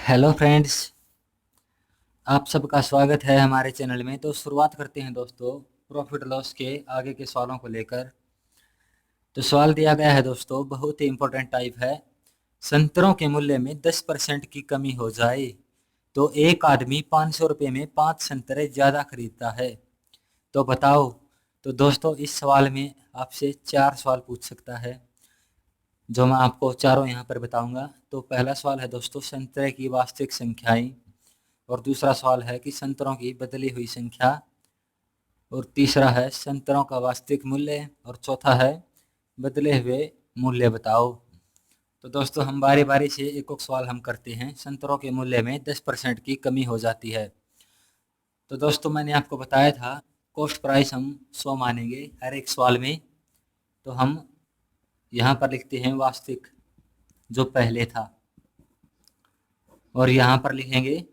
Hello friends, आप सबका स्वागत है हमारे चैनल में। तो शुरुआत करते हैं दोस्तों प्रॉफिट लॉस के आगे के सवालों को लेकर। तो सवाल दिया गया है दोस्तों, बहुत ही इम्पोर्टेंट टाइप है। संतरों के मूल्य में 10% की कमी हो जाए तो एक आदमी 500 रुपये में 5 संतरे ज़्यादा खरीदता है, तो बताओ। तो दोस्तों इस सवाल में आपसे 4 सवाल पूछ सकता है, जो मैं आपको चारों यहाँ पर बताऊंगा। तो पहला सवाल है दोस्तों, संतरे की वास्तविक संख्याएं। और दूसरा सवाल है कि संतरों की बदली हुई संख्या। और तीसरा है संतरों का वास्तविक मूल्य। और चौथा है बदले हुए मूल्य बताओ। तो दोस्तों हम बारी बारी से एक एक सवाल हम करते हैं। संतरों के मूल्य में 10% की कमी हो जाती है। तो दोस्तों मैंने आपको बताया था कॉस्ट प्राइस हम 100 मानेंगे हर एक सवाल में। तो हम यहाँ पर लिखते हैं वास्तविक जो पहले था, और यहाँ पर लिखेंगे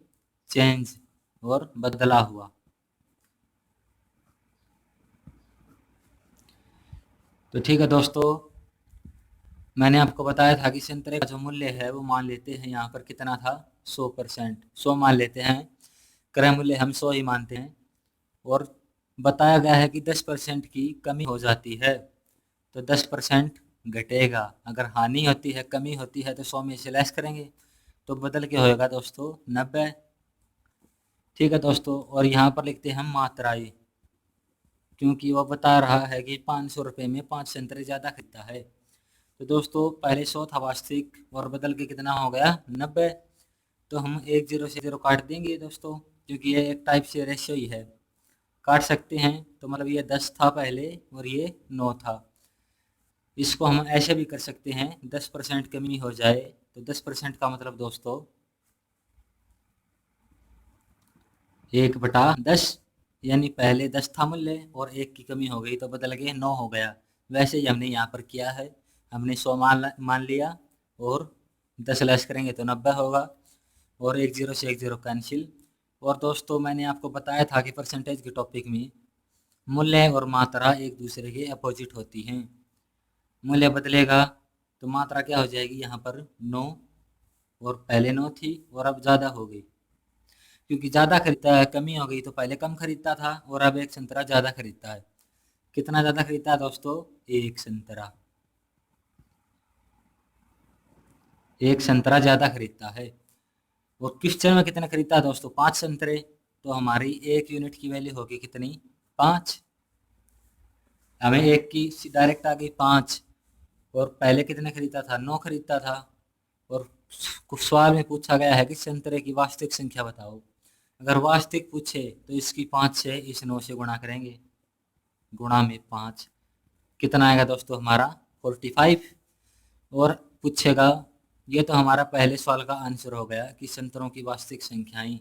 चेंज और बदला हुआ। तो ठीक है दोस्तों, मैंने आपको बताया था कि संतरे का जो मूल्य है वो मान लेते हैं यहाँ पर कितना था, 100%। 100 मान लेते हैं, क्रय मूल्य हम 100 ही मानते हैं। और बताया गया है कि 10% की कमी हो जाती है, तो 10% घटेगा। अगर हानि होती है, कमी होती है, तो 100 में से लेस करेंगे, तो बदल के होएगा दोस्तों 90। ठीक है दोस्तों, और यहाँ पर लिखते हैं हम मात्राएं, क्योंकि वो बता रहा है कि 500 रुपये में 5 संतरे ज़्यादा खरीदता है। तो दोस्तों पहले 100 था वास्तविक, और बदल के कितना हो गया 90। तो हम एक जीरो से जीरो काट देंगे दोस्तों, क्योंकि ये एक टाइप से रेशियो ही है, काट सकते हैं। तो मतलब ये 10 था पहले और ये 9 था। इसको हम ऐसे भी कर सकते हैं, 10% कमी हो जाए तो 10% का मतलब दोस्तों 1/10, यानी पहले 10 था मूल्य और 1 की कमी हो गई तो बदल के 9 हो गया। वैसे ही हमने यहाँ पर किया है, हमने 100 मान लिया और 10 लेस करेंगे तो 90 होगा, और एक जीरो से एक जीरो कैंसिल। और दोस्तों मैंने आपको बताया था कि परसेंटेज के टॉपिक में मूल्य और मात्रा एक दूसरे के अपोजिट होती हैं। मूल्य बदलेगा तो मात्रा क्या हो जाएगी, यहाँ पर 9, और पहले 9 थी और अब ज़्यादा हो गई, क्योंकि ज़्यादा खरीदता है, कमी हो गई। तो पहले कम खरीदता था और अब एक संतरा ज़्यादा खरीदता है। कितना ज़्यादा खरीदता है दोस्तों, एक संतरा। एक संतरा ज़्यादा खरीदता है। और क्वेश्चन में कितने खरीदता है दोस्तों, 5 संतरे। तो हमारी एक यूनिट की वैल्यू होगी कितनी, 5। हमें एक की डायरेक्ट आ गई 5, और पहले कितने खरीदता था, 9 खरीदता था। और कुछ सवाल में पूछा गया है कि संतरे की वास्तविक संख्या बताओ। अगर वास्तविक पूछे तो इसकी 5 से इस 9 से गुणा करेंगे, गुणा में 5, कितना आएगा दोस्तों हमारा 45। और पूछेगा, ये तो हमारा पहले सवाल का आंसर हो गया कि संतरों की वास्तविक संख्याएं,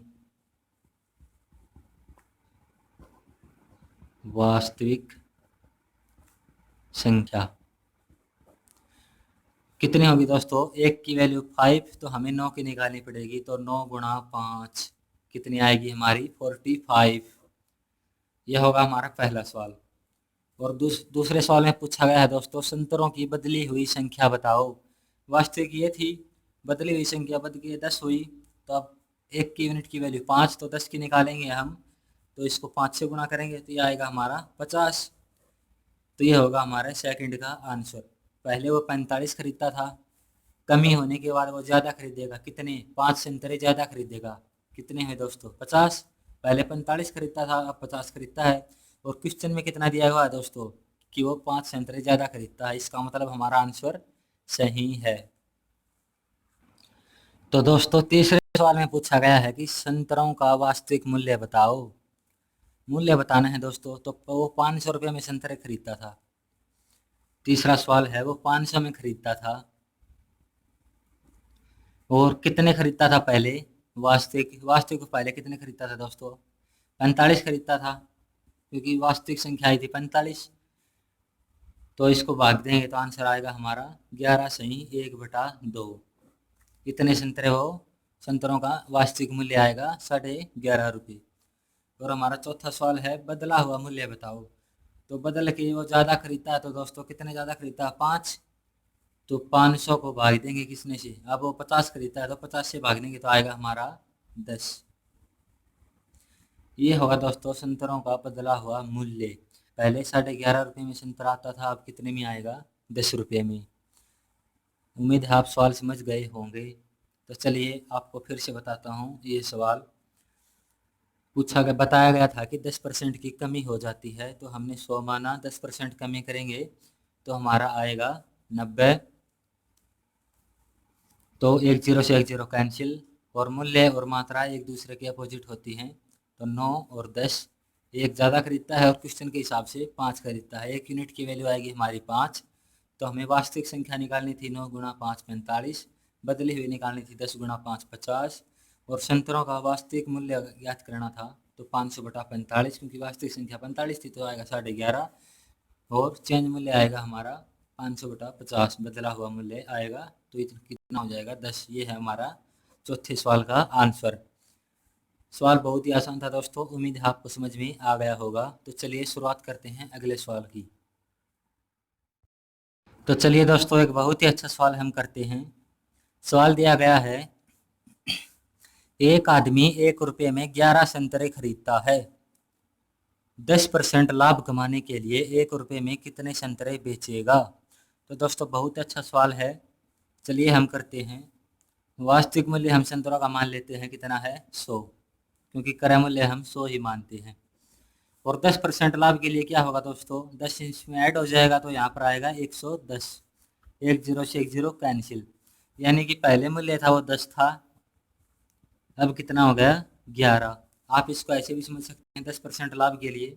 वास्तविक संख्या कितनी होगी दोस्तों, एक की वैल्यू 5, तो हमें 9 की निकालनी पड़ेगी। तो 9 गुणा 5 कितनी आएगी हमारी 45। यह होगा हमारा पहला सवाल। और दूसरे सवाल में पूछा गया है दोस्तों, संतरों की बदली हुई संख्या बताओ। वास्तविक ये थी, बदली हुई संख्या बदल के 10 हुई। तो अब एक की यूनिट की वैल्यू 5, तो 10 की निकालेंगे हम, तो इसको 5 से गुणा करेंगे तो ये आएगा हमारा 50। तो ये होगा हमारे सेकंड का आंसर। पहले वो 45 खरीदता था, कमी होने के बाद वो ज़्यादा खरीदेगा, कितने, 5 संतरे ज़्यादा खरीदेगा। कितने हैं दोस्तों, 50। पहले 45 खरीदता था, अब 50 खरीदता है। और क्वेश्चन में कितना दिया हुआ है दोस्तों, कि वो 5 संतरे ज़्यादा खरीदता है। इसका मतलब हमारा आंसर सही है। तो दोस्तों तीसरे सवाल में पूछा गया है कि संतरों का वास्तविक मूल्य बताओ। मूल्य बताना है दोस्तों, तो वो 500 रुपये में संतरे खरीदता था। तीसरा सवाल है वो 500 में खरीदता था, और कितने खरीदता था पहले, वास्तविक वास्तविक पहले कितने खरीदता था दोस्तों, 45 खरीदता था, क्योंकि वास्तविक संख्या आई थी 45। तो इसको भाग देंगे तो आंसर आएगा हमारा 11 सही 1/2। इतने संतरे हो, संतरों का वास्तविक मूल्य आएगा 11.5 रुपये। और हमारा चौथा सवाल है बदला हुआ मूल्य बताओ। तो बदल के वो ज़्यादा खरीदता है, तो दोस्तों कितने ज़्यादा खरीदता है, 5। तो 500 को भाग देंगे किसने से, अब वो 50 खरीदता है तो 50 से भाग देंगे तो आएगा हमारा 10। ये होगा दोस्तों संतरों का बदला हुआ मूल्य। पहले 11.5 रुपये में संतरा आता था, अब कितने में आएगा, 10 रुपये में। उम्मीद है आप सवाल समझ गए होंगे। तो चलिए आपको फिर से बताता हूँ। ये सवाल बताया गया था कि 10% की कमी हो जाती है, तो हमने 100 माना, 10% कमी करेंगे तो हमारा आएगा 90। तो एक जीरो से एक जीरो कैंसिल, और मूल्य और मात्रा एक दूसरे के अपोजिट होती हैं। तो 9 और 10, एक ज़्यादा खरीदता है और क्वेश्चन के हिसाब से 5 खरीदता है। 1 यूनिट की वैल्यू आएगी हमारी 5। तो हमें वास्तविक संख्या निकालनी थी 9 गुणा 5 45, बदली हुई निकालनी थी 10 गुणा 5 50, और संतरों का वास्तविक मूल्य ज्ञात करना था। तो 500 बटा 45, क्योंकि वास्तविक संख्या 45 थी तो आएगा 11.5, और चेंज मूल्य आएगा हमारा 500 बटा 50, बदला हुआ मूल्य आएगा। तो कितना हो जाएगा, 10। ये है हमारा चौथे सवाल का आंसर। सवाल बहुत ही आसान था दोस्तों, उम्मीद है आपको समझ में आ गया होगा। तो चलिए शुरुआत करते हैं अगले सवाल की। तो चलिए दोस्तों एक बहुत ही अच्छा सवाल हम करते हैं। सवाल दिया गया है, एक आदमी 1 रुपये में 11 संतरे खरीदता है। 10% लाभ कमाने के लिए 1 रुपये में कितने संतरे बेचेगा। तो दोस्तों बहुत अच्छा सवाल है। चलिए हम करते हैं। वास्तविक मूल्य हम संतरों का मान लेते हैं, कितना है, 100, क्योंकि क्रय मूल्य हम 100 ही मानते हैं। और 10% लाभ के लिए क्या होगा दोस्तों, 10 इसमें ऐड हो जाएगा तो यहाँ पर आएगा 110। एक जीरो से एक जीरो कैंसिल, यानी कि पहले मूल्य था वो 10 था, अब कितना हो गया, 11। आप इसको ऐसे भी समझ सकते हैं, 10% लाभ के लिए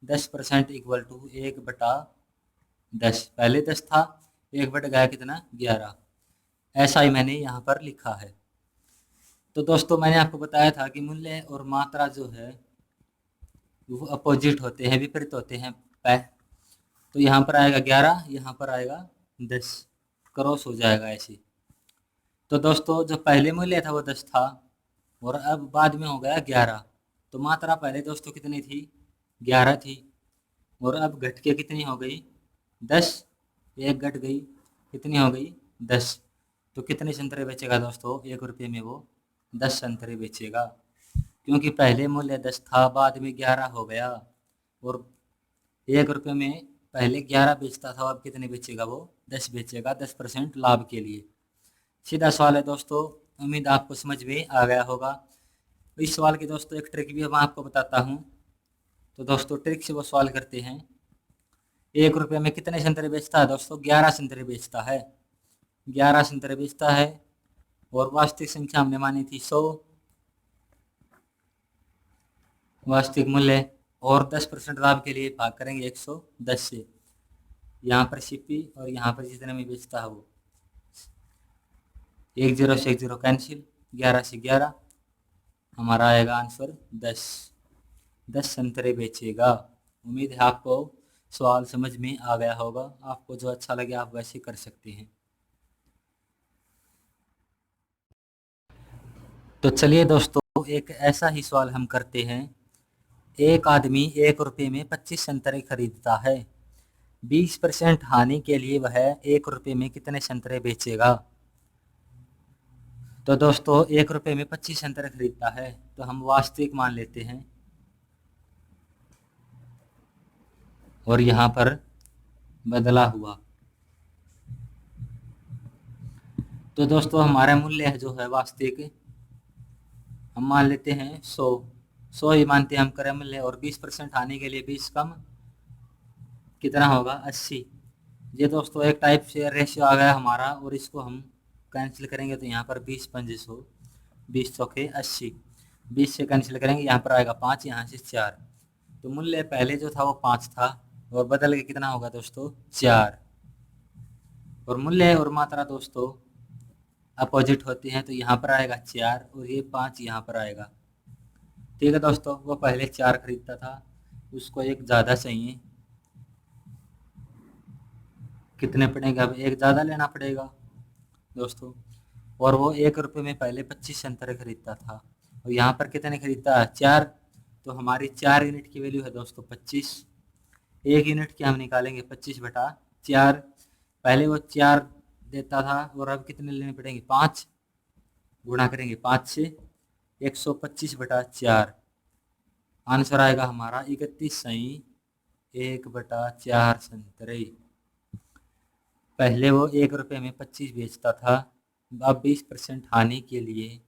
10% इक्वल टू 1/10। पहले 10 था, 1 बट गया कितना, 11। ऐसा ही मैंने यहाँ पर लिखा है। तो दोस्तों मैंने आपको बताया था कि मूल्य और मात्रा जो है वो अपोजिट होते हैं, विपरीत होते हैं। तो यहाँ पर आएगा 11, यहाँ पर आएगा 10, क्रॉस हो जाएगा ऐसे। तो दोस्तों जो पहले मूल्य था वो 10 था, और अब बाद में हो गया 11। तो मात्रा पहले दोस्तों कितनी थी, 11 थी, और अब घट के कितनी हो गई, 10। एक घट गई, कितनी हो गई, 10। तो कितने संतरे बेचेगा दोस्तों, 1 रुपये में वो 10 संतरे बेचेगा, क्योंकि पहले मूल्य 10 था, बाद में 11 हो गया। और 1 रुपये में पहले 11 बेचता था, अब कितने बेचेगा वो, 10 बेचेगा, 10% लाभ के लिए। सीधा सवाल है दोस्तों, उम्मीद आपको समझ में आ गया होगा। इस सवाल की दोस्तों एक ट्रिक भी मैं आपको बताता हूँ। तो दोस्तों ट्रिक से वो सवाल करते हैं। 1 रुपये में कितने संतरे बेचता है दोस्तों, 11 संतरे बेचता है। 11 संतरे बेचता है, और वास्तविक संख्या हमने मानी थी 100, वास्तविक मूल्य, और 10% लाभ के लिए भाग करेंगे 110 से। यहाँ पर सीपी और यहाँ पर जितने में बेचता है वो, एक जीरो से एक जीरो कैंसिल, 11 से 11, हमारा आएगा आंसर 10। 10 संतरे बेचेगा। उम्मीद है आपको सवाल समझ में आ गया होगा। आपको जो अच्छा लगे आप वैसे कर सकते हैं। तो चलिए दोस्तों एक ऐसा ही सवाल हम करते हैं। एक आदमी 1 रुपये में 25 संतरे खरीदता है। 20% हानि के लिए वह 1 रुपये में कितने संतरे बेचेगा। तो दोस्तों 1 रुपये में 25 संतरे खरीदता है, तो हम वास्तविक मान लेते हैं, और यहाँ पर बदला हुआ। तो दोस्तों हमारा मूल्य जो है वास्तविक हम मान लेते हैं 100 ही मानते हैं हम क्रय मूल्य, और 20% हानि के लिए 20 कम कितना होगा, 80। ये दोस्तों एक टाइप से रेशियो आ गया हमारा, और इसको हम कैंसिल करेंगे तो यहाँ पर 20 पंजे 100, 20 चौके 80, 20 से कैंसिल करेंगे, यहाँ पर आएगा 5, यहाँ से 4। तो मूल्य पहले जो था वो 5 था, और बदल के कितना होगा दोस्तों, 4। और मूल्य और मात्रा दोस्तों अपोजिट होती हैं, तो यहाँ पर आएगा 4, और ये 5 यहाँ पर आएगा। ठीक है दोस्तों, वो पहले 4 खरीदता था, उसको एक ज़्यादा चाहिए, कितने पड़ेगा, अब एक ज़्यादा लेना पड़ेगा दोस्तों। और वो 1 रुपये में पहले 25 संतरे खरीदता था, और यहाँ पर कितने खरीदता है, 4। तो हमारी 4 यूनिट की वैल्यू है दोस्तों 25। 1 यूनिट की हम निकालेंगे 25 बटा 4। पहले वो 4 देता था और अब कितने लेने पड़ेंगे, 5 गुणा करेंगे 5 से 125/4। आंसर आएगा हमारा 31 सही 1/4 संतरे। पहले वो 1 रुपये में 25 बेचता था, अब 20% हानि के लिए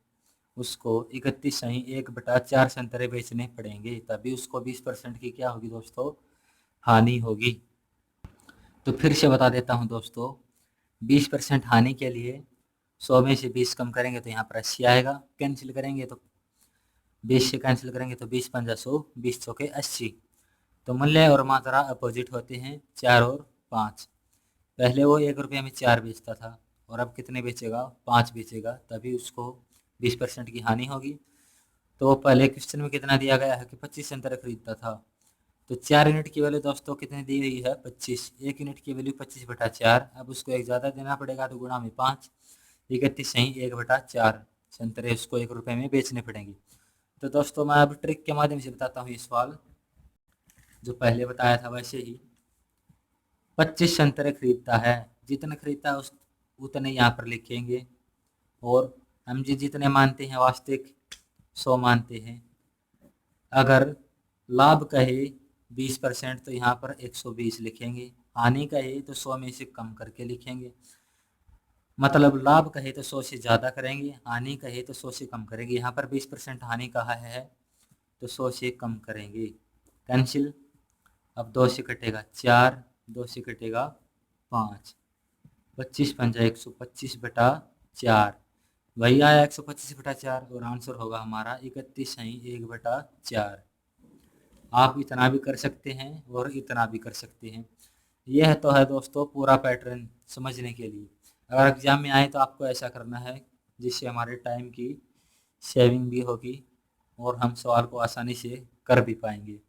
उसको 31 सही 1/4 संतरे बेचने पड़ेंगे, तभी उसको 20% की क्या होगी दोस्तों, हानि होगी। तो फिर से बता देता हूँ दोस्तों, 20% हानि के लिए 100 में से 20 कम करेंगे तो यहाँ पर 80 आएगा, कैंसिल करेंगे तो 20 से कैंसिल करेंगे तो 20 पंजा 100, 20 चौके 80। तो मूल्य और मात्रा अपोजिट होते हैं, 4 और 5। पहले वो 1 रुपये में 4 बेचता था और अब कितने बेचेगा, 5 बेचेगा, तभी उसको 20% की हानि होगी। तो पहले क्वेश्चन में कितना दिया गया है कि 25 संतरे खरीदता था, तो 4 यूनिट की वैल्यू दोस्तों कितनी दी हुई है, 25। 1 यूनिट की वैल्यू 25/4, अब उसको एक ज़्यादा देना पड़ेगा तो गुणा में 5, 31 सही 1/4 संतरे उसको 1 रुपये में बेचने पड़ेंगे। तो दोस्तों मैं अब ट्रिक के माध्यम से बताता हूँ ये सवाल, जो पहले बताया था वैसे ही। 25 संतरे खरीदता है, जितने खरीदता है उस उतने यहाँ पर लिखेंगे, और हम जितने मानते हैं वास्तविक 100 मानते हैं। अगर लाभ कहे 20% तो यहाँ पर 120 लिखेंगे, हानि कहे तो 100 में से कम करके लिखेंगे। मतलब लाभ कहे तो 100 से ज़्यादा करेंगे, हानि कहे तो 100 से कम करेंगे। यहाँ पर 20% हानि कहा है तो 100 से कम करेंगे, कैंसिल। अब 2 से कटेगा 4, 2 से कटेगा 5, 25 पंजा 125/4, वही आया 125/4, और आंसर होगा हमारा 31 सही 1/4। आप इतना भी कर सकते हैं और इतना भी कर सकते हैं। यह तो है दोस्तों पूरा पैटर्न समझने के लिए। अगर एग्जाम में आए तो आपको ऐसा करना है, जिससे हमारे टाइम की सेविंग भी होगी और हम सवाल को आसानी से कर भी पाएंगे।